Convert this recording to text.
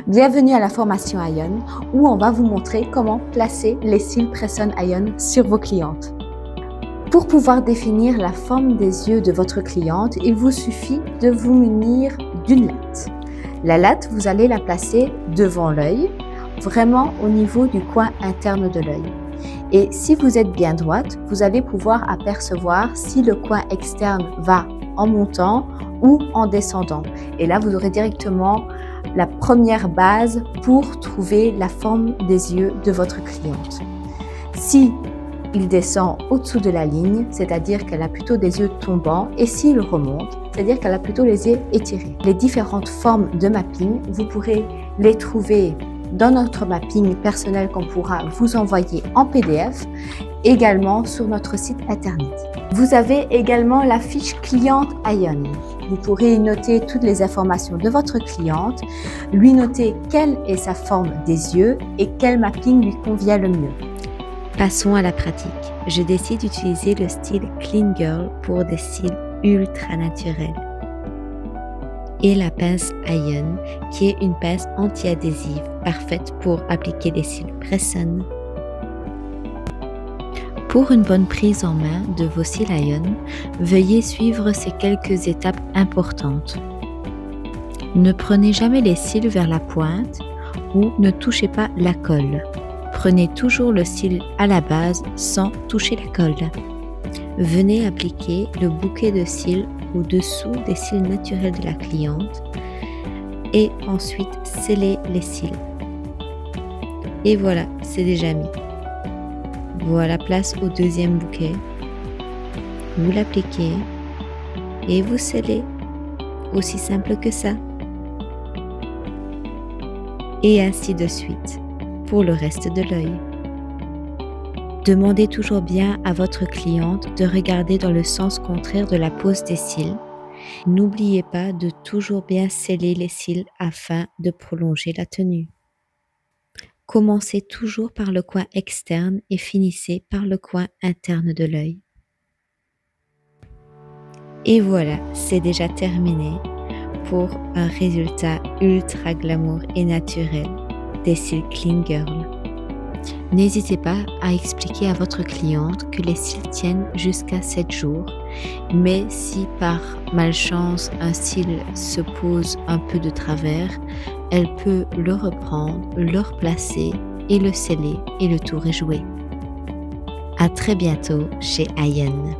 Bienvenue à la formation Ion où on va vous montrer comment placer les cils Press-On Ion sur vos clientes. Pour pouvoir définir la forme des yeux de votre cliente, il vous suffit de vous munir d'une latte. La latte, vous allez la placer devant l'œil, vraiment au niveau du coin interne de l'œil. Et si vous êtes bien droite, vous allez pouvoir apercevoir si le coin externe va en montant ou en descendant. Et là, vous aurez directement la première base pour trouver la forme des yeux de votre cliente. Si il descend au-dessous de la ligne, c'est-à-dire qu'elle a plutôt des yeux tombants, et s'il remonte, c'est-à-dire qu'elle a plutôt les yeux étirés. Les différentes formes de mapping, vous pourrez les trouver dans notre mapping personnel qu'on pourra vous envoyer en PDF, également sur notre site internet. Vous avez également la fiche cliente Ion. Vous pourrez y noter toutes les informations de votre cliente, lui noter quelle est sa forme des yeux et quel mapping lui convient le mieux. Passons à la pratique. Je décide d'utiliser le style Clean Girl pour des cils ultra naturels. Et la pince Ion, qui est une pince anti-adhésive parfaite pour appliquer les cils Press-On. Pour une bonne prise en main de vos cils Ion, veuillez suivre ces quelques étapes importantes. Ne prenez jamais les cils vers la pointe ou ne touchez pas la colle. Prenez toujours le cil à la base sans toucher la colle. Venez appliquer le bouquet de cils au-dessous des cils naturels de la cliente et ensuite scellez les cils. Et voilà, c'est déjà mis. Voilà, place au deuxième bouquet. Vous l'appliquez et vous scellez. Aussi simple que ça. Et ainsi de suite pour le reste de l'œil. Demandez toujours bien à votre cliente de regarder dans le sens contraire de la pose des cils. N'oubliez pas de toujours bien sceller les cils afin de prolonger la tenue. Commencez toujours par le coin externe et finissez par le coin interne de l'œil. Et voilà, c'est déjà terminé pour un résultat ultra glamour et naturel des cils Clean Girl. N'hésitez pas à expliquer à votre cliente que les cils tiennent jusqu'à 7 jours, mais si par malchance un cil se pose un peu de travers, elle peut le reprendre, le replacer et le sceller et le tour est joué. À très bientôt chez Ion.